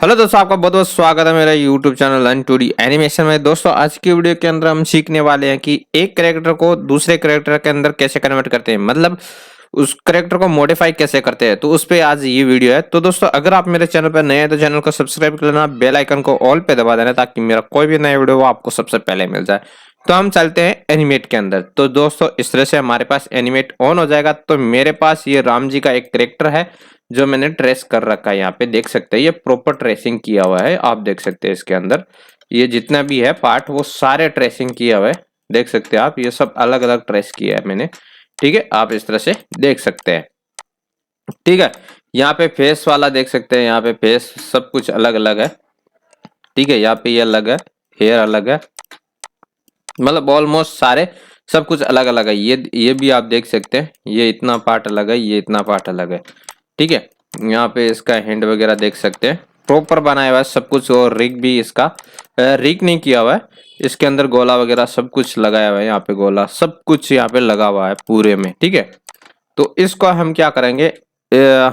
Hello दोस्तों, आपका बहुत बहुत स्वागत है मेरा YouTube channel learn two D animation में। दोस्तों, आज की वीडियो के अंदर हम सीखने वाले हैं कि एक कैरेक्टर को दूसरे कैरेक्टर के अंदर कैसे कन्वर्ट करते हैं, मतलब उस कैरेक्टर को मॉडिफाई कैसे करते हैं। तो उस पे आज ये वीडियो है। तो दोस्तों, अगर आप मेरे चैनल पर नए हैं तो चैनल को सब्सक्राइब कर लेना, बेल आइकन को ऑल पे दबा देना ताकि मेरा कोई भी नया वीडियो वो आपको सबसे पहले मिल जाए। तो हम चलते हैं एनिमेट के अंदर। तो दोस्तों, इस तरह से हमारे पास एनिमेट ऑन हो जाएगा। तो मेरे पास ये राम जी का एक कैरेक्टर है जो मैंने ट्रेस कर रखा है। यहाँ पे देख सकते हैं, ये प्रॉपर ट्रेसिंग किया हुआ है। आप देख सकते हैं इसके अंदर ये जितना भी है पार्ट वो सारे ट्रेसिंग किया हुआ है। देख सकते हैं आप, ये सब अलग अलग ट्रेस किया है मैंने। ठीक है, आप इस तरह से देख सकते हैं। ठीक है, यहाँ पे फेस वाला देख सकते हैं, यहाँ पे फेस सब कुछ अलग अलग है। ठीक है, यहाँ पे ये अलग है, हेयर अलग है, मतलब ऑलमोस्ट सारे सब कुछ अलग अलग है। ये भी आप देख सकते हैं, ये इतना पार्ट अलग है, ये इतना पार्ट अलग है। ठीक है, यहाँ पे इसका हैंड वगैरह देख सकते हैं, प्रॉपर बनाया हुआ है सब कुछ। और रिग भी इसका रिग नहीं किया हुआ है, इसके अंदर गोला वगैरह सब कुछ लगाया हुआ है। यहाँ पे गोला सब कुछ यहाँ पे लगा हुआ है पूरे में। ठीक है, तो इसको हम क्या करेंगे,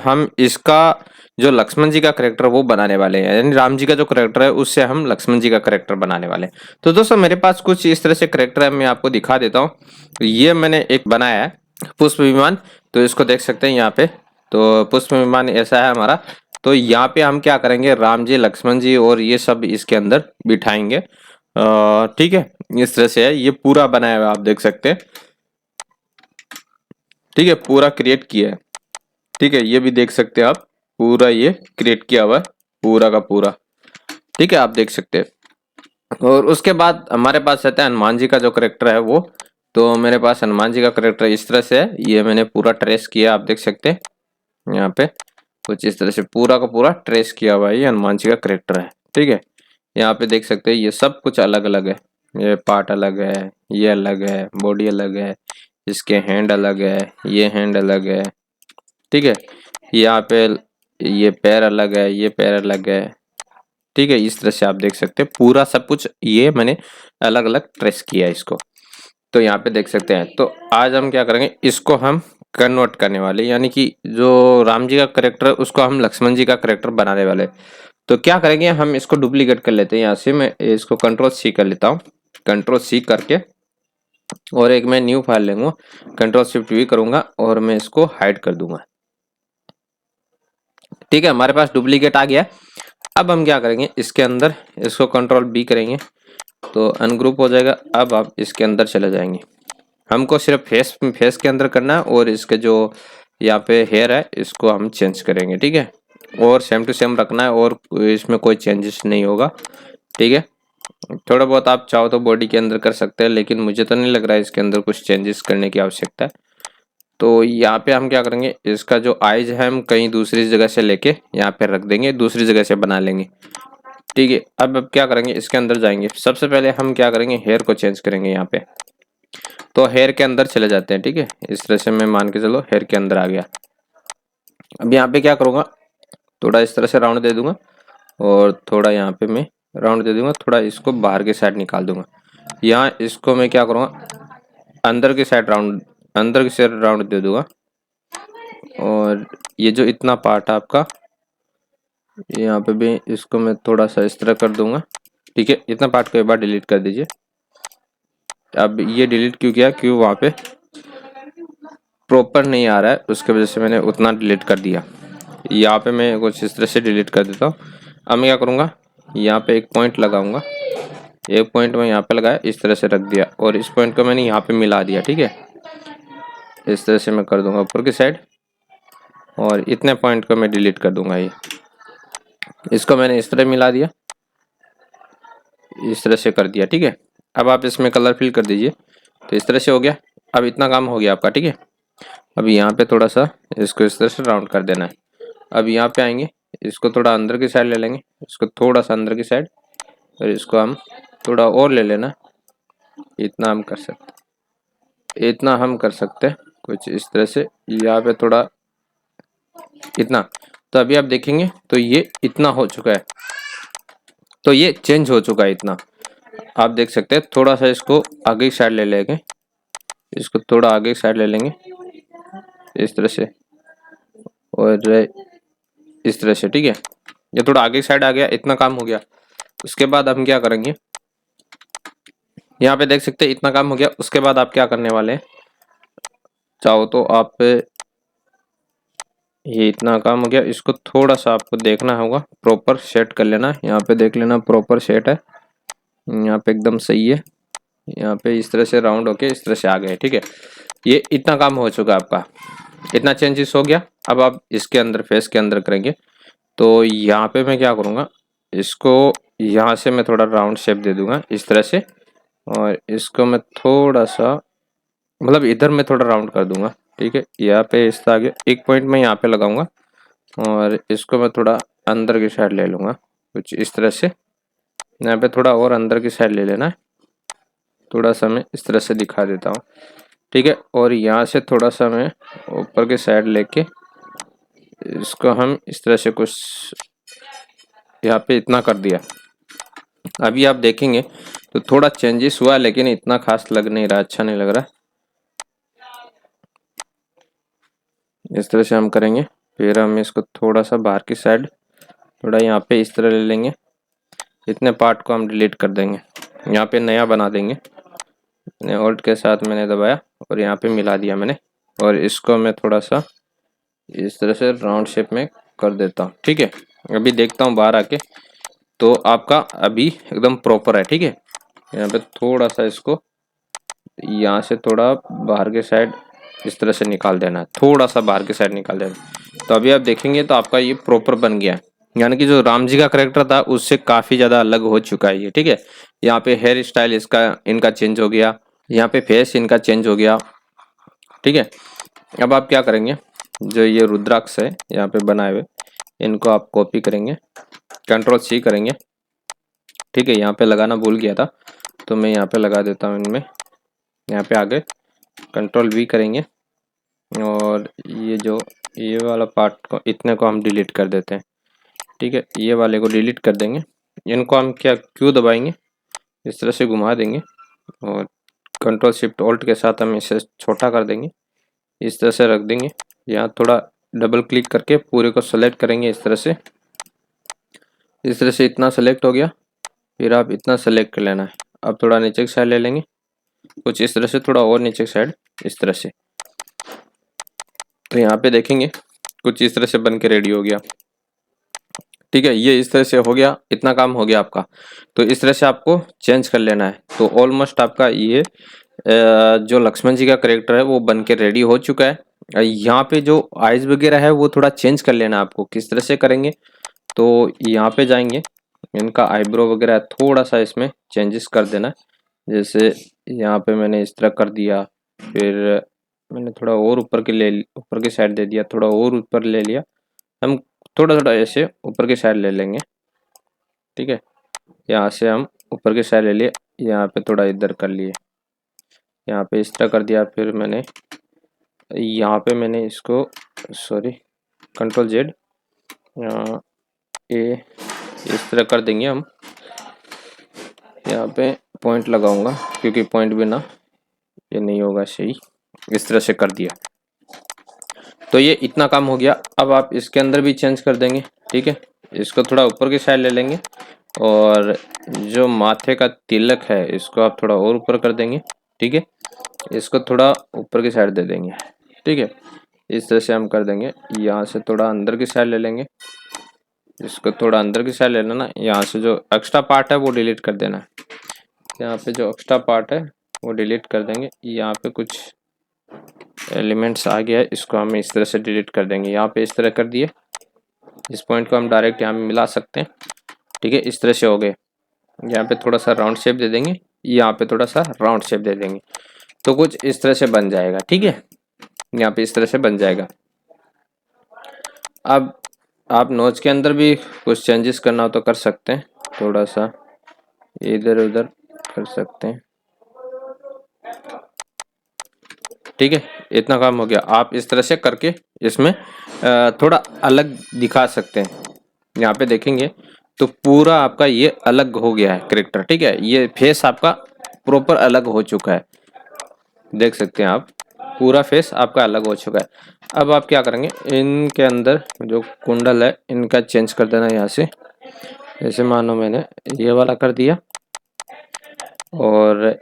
हम इसका जो लक्ष्मण जी का करेक्टर वो बनाने वाले हैं, यानी राम जी का जो करेक्टर है उससे हम लक्ष्मण जी का करेक्टर बनाने वाले हैं। तो दोस्तों, मेरे पास कुछ इस तरह से करेक्टर है, मैं आपको दिखा देता हूँ। ये मैंने एक बनाया है पुष्प विमान। तो इसको देख सकते हैं यहाँ पे। तो पुष्प विमान ऐसा है हमारा। तो यहाँ पे हम क्या करेंगे, राम जी, लक्ष्मण जी और ये सब इसके अंदर बिठाएंगे। ठीक है, इस तरह से है, ये पूरा बनाया हुआ है, आप देख सकते हैं। ठीक है, पूरा क्रिएट किया है। ठीक है, ये भी देख सकते हैं आप, पूरा ये क्रिएट किया हुआ है पूरा का पूरा। ठीक है, आप देख सकते हैं। और उसके बाद हमारे पास रहता है हनुमान जी का जो करेक्टर है वो। तो मेरे पास हनुमान जी का करेक्टर इस तरह से है, ये मैंने पूरा ट्रेस किया, आप देख सकते हैं। यहाँ पे कुछ इस तरह से पूरा का पूरा ट्रेस किया हुआ है, ये हनुमान जी का करेक्टर है। ठीक है, यहाँ पे देख सकते हैं, ये सब कुछ अलग अलग है। ये पार्ट अलग है, ये अलग है, बॉडी अलग है, इसके हैंड अलग है, ये हैंड अलग है। ठीक है, यहाँ पे ये पैर अलग है, ये पैर अलग है। ठीक है, इस तरह से आप देख सकते हैं पूरा सब कुछ ये मैंने अलग अलग ट्रेस किया है इसको। तो यहाँ पे देख सकते हैं। तो आज हम क्या करेंगे, इसको हम कन्वर्ट करने वाले, यानी कि जो राम जी का करेक्टर है उसको हम लक्ष्मण जी का करेक्टर बनाने वाले। तो क्या करेंगे, हम इसको डुप्लीकेट कर लेते हैं। यहाँ से मैं इसको कंट्रोल सी कर लेता हूँ, कंट्रोल सी करके और एक मैं न्यू फाइल लूंगा, कंट्रोल शिफ्ट वी करूंगा और मैं इसको हाइड कर दूंगा। ठीक है, हमारे पास डुप्लीकेट आ गया। अब हम क्या करेंगे, इसके अंदर इसको कंट्रोल बी करेंगे तो अनग्रुप हो जाएगा। अब आप इसके अंदर चले जाएंगे, हमको सिर्फ फेस के अंदर करना है और इसके जो यहाँ पे हेयर है इसको हम चेंज करेंगे। ठीक है, और सेम टू सेम रखना है और इसमें कोई चेंजेस नहीं होगा। ठीक है, थोड़ा बहुत आप चाहो तो बॉडी के अंदर कर सकते हैं, लेकिन मुझे तो नहीं लग रहा है इसके अंदर कुछ चेंजेस करने की आवश्यकता है। तो यहाँ पे हम क्या करेंगे, इसका जो आइज है हम कहीं दूसरी जगह से लेके यहाँ पे रख देंगे, दूसरी जगह से बना लेंगे। ठीक है, अब क्या करेंगे, इसके अंदर जाएंगे। सबसे पहले हम क्या करेंगे, हेयर को चेंज करेंगे यहाँ पे। तो हेयर के अंदर चले जाते हैं। ठीक है, इस तरह से मैं मान के चलो हेयर के अंदर आ गया। अब यहाँ पे क्या करूँगा, थोड़ा इस तरह से राउंड दे दूंगा और थोड़ा यहाँ पे मैं राउंड दे दूंगा, थोड़ा इसको बाहर की साइड निकाल दूंगा। यहाँ इसको मैं क्या करूँगा, अंदर की साइड राउंड, अंदर की साइड राउंड दे दूंगा। और ये जो इतना पार्ट है आपका, यहाँ पे भी इसको मैं थोड़ा सा इस तरह कर दूंगा। ठीक है, इतना पार्ट को एक बार डिलीट कर दीजिए। अब ये डिलीट क्यों किया, क्यों वहाँ पे प्रॉपर नहीं आ रहा है, उसके वजह से मैंने उतना डिलीट कर दिया। यहाँ पे मैं कुछ इस तरह से डिलीट कर देता हूँ। अब मैं क्या करूँगा, यहाँ पे एक पॉइंट लगाऊंगा, एक पॉइंट में यहाँ पे लगाया, इस तरह से रख दिया और इस पॉइंट को मैंने यहाँ पे मिला दिया। ठीक है, इस तरह से मैं कर दूंगा ऊपर की साइड और इतने पॉइंट को मैं डिलीट कर दूंगा। ये इसको मैंने इस तरह मिला दिया, इस तरह से कर दिया। ठीक है, अब आप इसमें कलर फिल कर दीजिए। तो इस तरह से हो गया। अब इतना काम हो गया आपका। ठीक है, अब यहाँ पे थोड़ा सा इसको इस तरह से राउंड कर देना है। अब यहाँ पे आएंगे, इसको थोड़ा अंदर की साइड ले लेंगे, इसको थोड़ा सा अंदर की साइड, और इसको हम थोड़ा और ले लेना। इतना हम कर सकते, इतना हम कर सकते हैं कुछ इस तरह से, यहाँ पे थोड़ा इतना। तो अभी आप देखेंगे तो ये इतना हो चुका है, तो ये चेंज हो चुका है इतना। आप देख सकते हैं, थोड़ा सा इसको आगे की साइड ले लेंगे, इसको थोड़ा आगे की साइड ले लेंगे इस तरह से और इस तरह से। ठीक है, ये थोड़ा आगे साइड आ गया, इतना काम हो गया। उसके बाद हम क्या करेंगे, यहाँ पे देख सकते हैं इतना काम हो गया। उसके बाद आप क्या करने वाले हैं, चाहो तो आप, ये इतना काम हो गया, इसको थोड़ा सा आपको देखना होगा, प्रॉपर सेट कर लेना। यहाँ पे देख लेना प्रॉपर सेट है, यहाँ पे एकदम सही है। यहाँ पे इस तरह से राउंड होके इस तरह से आ गए, ठीक है। ये इतना काम हो चुका आपका, इतना चेंजेस हो गया। अब आप इसके अंदर, फेस के अंदर करेंगे तो यहाँ पे मैं क्या करूँगा, इसको यहाँ से मैं थोड़ा राउंड शेप दे दूंगा इस तरह से, और इसको मैं थोड़ा सा, मतलब इधर मैं थोड़ा राउंड कर दूंगा, ठीक है। यहाँ पे इस तरह आगे एक पॉइंट मैं यहाँ पे लगाऊंगा, और इसको मैं थोड़ा अंदर की साइड ले लूँगा कुछ इस तरह से। यहाँ पे थोड़ा और अंदर की साइड ले लेना है, थोड़ा सा मैं इस तरह से दिखा देता हूँ, ठीक है। और यहाँ से थोड़ा सा मैं ऊपर की साइड लेके इसको हम इस तरह से कुछ यहाँ पे इतना कर दिया। अभी आप देखेंगे तो थोड़ा चेंजेस हुआ, लेकिन इतना खास लग नहीं रहा, अच्छा नहीं लग रहा। इस तरह से हम करेंगे, फिर हम इसको थोड़ा सा बाहर की साइड थोड़ा यहाँ पे इस तरह ले लेंगे। इतने पार्ट को हम डिलीट कर देंगे, यहाँ पे नया बना देंगे। मैंने ऑल्ट के साथ मैंने दबाया और यहाँ पे मिला दिया मैंने, और इसको मैं थोड़ा सा इस तरह से राउंड शेप में कर देता हूँ, ठीक है। अभी देखता हूँ बाहर आके, तो आपका अभी एकदम प्रॉपर है, ठीक है। यहाँ पे थोड़ा सा इसको यहाँ से थोड़ा बाहर के साइड इस तरह से निकाल देना है, थोड़ा सा बाहर के साइड निकाल देना। तो अभी आप देखेंगे तो आपका ये प्रॉपर बन गया है, यानी कि जो राम जी का करेक्टर था उससे काफ़ी ज़्यादा अलग हो चुका है ये, ठीक है। यहाँ पे हेयर स्टाइल इसका इनका चेंज हो गया, यहाँ पे फेस इनका चेंज हो गया, ठीक है। अब आप क्या करेंगे, जो ये रुद्राक्ष है यहाँ पे बनाए हुए, इनको आप कॉपी करेंगे, Ctrl+C करेंगे, ठीक है। यहाँ पे लगाना भूल गया था तो मैं यहाँ पे लगा देता हूँ इनमें। यहाँ पे आगे Ctrl+V करेंगे, और ये वाला पार्ट को, इतने को हम डिलीट कर देते हैं, ठीक है। ये वाले को डिलीट कर देंगे। इनको हम क्या क्यों दबाएंगे, इस तरह से घुमा देंगे, और Ctrl+Shift+Alt के साथ हम इसे छोटा कर देंगे, इस तरह से रख देंगे। यहाँ थोड़ा डबल क्लिक करके पूरे को सेलेक्ट करेंगे इस तरह से, इस तरह से इतना सेलेक्ट हो गया। फिर आप इतना सेलेक्ट कर लेना है। अब थोड़ा नीचे की साइड ले लेंगे, कुछ इस तरह से, थोड़ा और नीचे की साइड इस तरह से। तो यहाँ पे देखेंगे कुछ इस तरह से बन के रेडी हो गया, ठीक है। ये इस तरह से हो गया, इतना काम हो गया आपका। तो इस तरह से आपको चेंज कर लेना है। तो ऑलमोस्ट आपका ये जो लक्ष्मण जी का करेक्टर है वो बन के रेडी हो चुका है। यहाँ पे जो आइज वगैरह है वो थोड़ा चेंज कर लेना है आपको। किस तरह से करेंगे, तो यहाँ पे जाएंगे, इनका आईब्रो वगैरह थोड़ा सा इसमें चेंजेस कर देना है। जैसे यहाँ पे मैंने इस तरह कर दिया, फिर मैंने थोड़ा और ऊपर की साइड दे दिया, थोड़ा और ऊपर ले लिया। हम थोड़ा थोड़ा ऐसे ऊपर की साइड ले लेंगे, ठीक है। यहाँ से हम ऊपर की साइड ले लिए, यहाँ पे थोड़ा इधर कर लिए, यहाँ पे इस तरह कर दिया। फिर मैंने यहाँ पे मैंने इसको, सॉरी, Ctrl+Z, ये इस तरह कर देंगे हम। यहाँ पे पॉइंट लगाऊंगा क्योंकि पॉइंट बिना ये नहीं होगा सही, इस तरह से कर दिया। तो ये इतना काम हो गया। अब आप इसके अंदर भी चेंज कर देंगे, ठीक है। इसको थोड़ा ऊपर की साइड ले लेंगे, और जो माथे का तिलक है इसको आप थोड़ा और ऊपर कर देंगे, ठीक है। इसको थोड़ा ऊपर की साइड दे देंगे, ठीक है। इस तरह से हम कर देंगे। यहाँ से थोड़ा अंदर की साइड ले लेंगे, इसको थोड़ा अंदर की साइड ले लेना। यहाँ से जो एक्स्ट्रा पार्ट है वो डिलीट कर देना है। यहाँ पे जो एक्स्ट्रा पार्ट है वो डिलीट कर देंगे। यहाँ पे कुछ एलिमेंट्स आ गया है, इसको हम इस तरह से डिलीट कर देंगे। यहाँ पे इस तरह कर दिए, इस पॉइंट को हम डायरेक्ट यहाँ मिला सकते हैं, ठीक है। इस तरह से हो गए। यहाँ पे थोड़ा सा राउंड शेप दे देंगे, यहाँ पे थोड़ा सा राउंड शेप दे देंगे, तो कुछ इस तरह से बन जाएगा, ठीक है। यहाँ पे इस तरह से बन जाएगा। अब आप नोच के अंदर भी कुछ चेंजेस करना हो तो कर सकते हैं, थोड़ा सा इधर उधर कर सकते हैं, ठीक है। इतना काम हो गया। आप इस तरह से करके इसमें थोड़ा अलग दिखा सकते हैं। यहाँ पे देखेंगे तो पूरा आपका ये अलग हो गया है करेक्टर, ठीक है। ये फेस आपका प्रॉपर अलग हो चुका है, देख सकते हैं आप। पूरा फेस आपका अलग हो चुका है। अब आप क्या करेंगे, इनके अंदर जो कुंडल है इनका चेंज कर देना यहाँ से। जैसे मानो मैंने ये वाला कर दिया और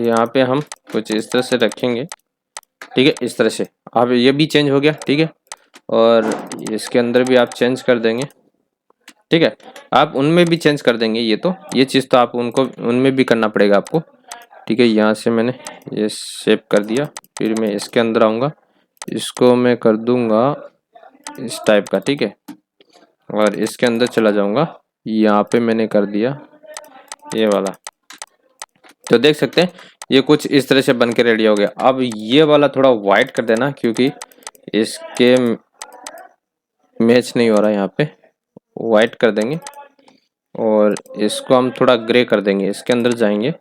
यहाँ पे हम कुछ इस तरह से रखेंगे, ठीक है, इस तरह से। अब ये भी चेंज हो गया, ठीक है, और इसके अंदर भी आप चेंज कर देंगे, ठीक है। आप उनमें भी चेंज कर देंगे, ये चीज़ तो आप उनको उनमें भी करना पड़ेगा आपको, ठीक है। यहाँ से मैंने ये शेप कर दिया, फिर मैं इसके अंदर आऊँगा, इसको मैं कर दूंगा इस टाइप का, ठीक है, और इसके अंदर चला जाऊंगा, यहाँ पे मैंने कर दिया ये वाला। तो देख सकते हैं ये कुछ इस तरह से बन के रेडी हो गया। अब ये वाला थोड़ा वाइट कर देना क्योंकि इसके मैच नहीं हो रहा, यहाँ पे वाइट कर देंगे और इसको हम थोड़ा ग्रे कर देंगे। इसके अंदर जाएंगे,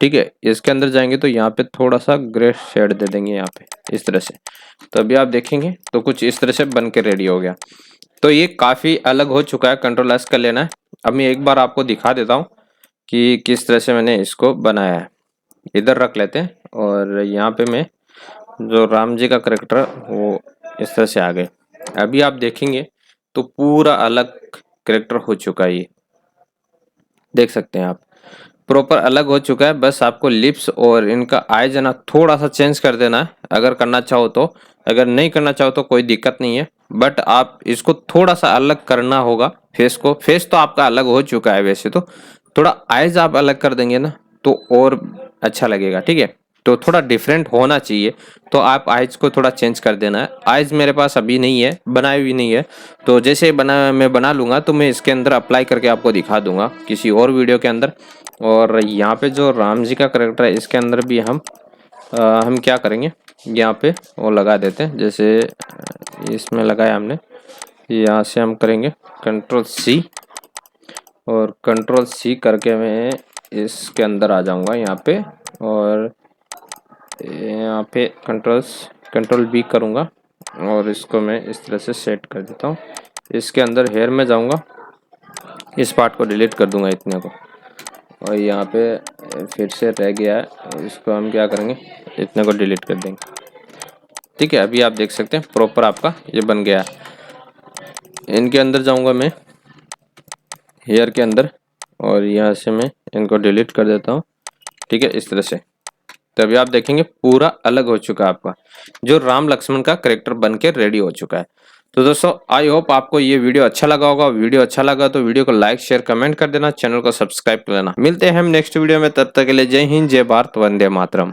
ठीक है, इसके अंदर जाएंगे तो यहाँ पे थोड़ा सा ग्रे शेड दे देंगे यहाँ पे इस तरह से। तो अभी आप देखेंगे तो कुछ इस तरह से बन के रेडी हो गया। तो ये काफ़ी अलग हो चुका है, कंट्रोल एस कर लेना है। अब मैं एक बार आपको दिखा देता हूँ कि किस तरह से मैंने इसको बनाया है। इधर रख लेते हैं और यहाँ पे मैं जो राम जी का करेक्टर वो इस तरह से आ गए। अभी आप देखेंगे तो पूरा अलग करेक्टर हो चुका है, ये देख सकते हैं आप, प्रॉपर अलग हो चुका है। बस आपको लिप्स और इनका आईज है ना थोड़ा सा चेंज कर देना है अगर करना चाहो तो। अगर नहीं करना चाहो तो कोई दिक्कत नहीं है, बट आप इसको थोड़ा सा अलग करना होगा फेस को। फेस तो आपका अलग हो चुका है वैसे तो, थोड़ा आईज आप अलग कर देंगे ना तो और अच्छा लगेगा, ठीक है। तो थोड़ा डिफरेंट होना चाहिए, तो आप आइज को थोड़ा चेंज कर देना है। आइज मेरे पास अभी नहीं है, बनाई हुई नहीं है, तो जैसे मैं बना लूँगा तो मैं इसके अंदर अप्लाई करके आपको दिखा दूंगा किसी और वीडियो के अंदर। और यहाँ पे जो राम जी का करेक्टर है इसके अंदर भी हम क्या करेंगे, यहाँ पे वो लगा देते हैं। जैसे इसमें लगाया हमने, यहाँ से हम करेंगे कंट्रोल सी, और कंट्रोल सी करके मैं इसके अंदर आ जाऊंगा यहाँ पे, और यहाँ पे कंट्रोल बी करूँगा और इसको मैं इस तरह से सेट कर देता हूँ। इसके अंदर हेयर में जाऊँगा, इस पार्ट को डिलीट कर दूँगा इतने को, और यहाँ पे फिर से रह गया है, इसको हम क्या करेंगे, इतने को डिलीट कर देंगे, ठीक है। अभी आप देख सकते हैं प्रॉपर आपका ये बन गया है। इनके अंदर जाऊँगा मैं हेयर के अंदर, और यहाँ से मैं इनको डिलीट कर देता हूँ, ठीक है, इस तरह से। तभी आप देखेंगे पूरा अलग हो चुका है आपका, जो राम लक्ष्मण का करेक्टर बन के रेडी हो चुका है। तो दोस्तों आई होप आपको ये वीडियो अच्छा लगा होगा। वीडियो अच्छा लगा तो वीडियो को लाइक शेयर कमेंट कर देना, चैनल को सब्सक्राइब कर लेना। मिलते हैं हम नेक्स्ट वीडियो में, तब तक के लिए जय हिंद, जय भारत, वंदे मातरम।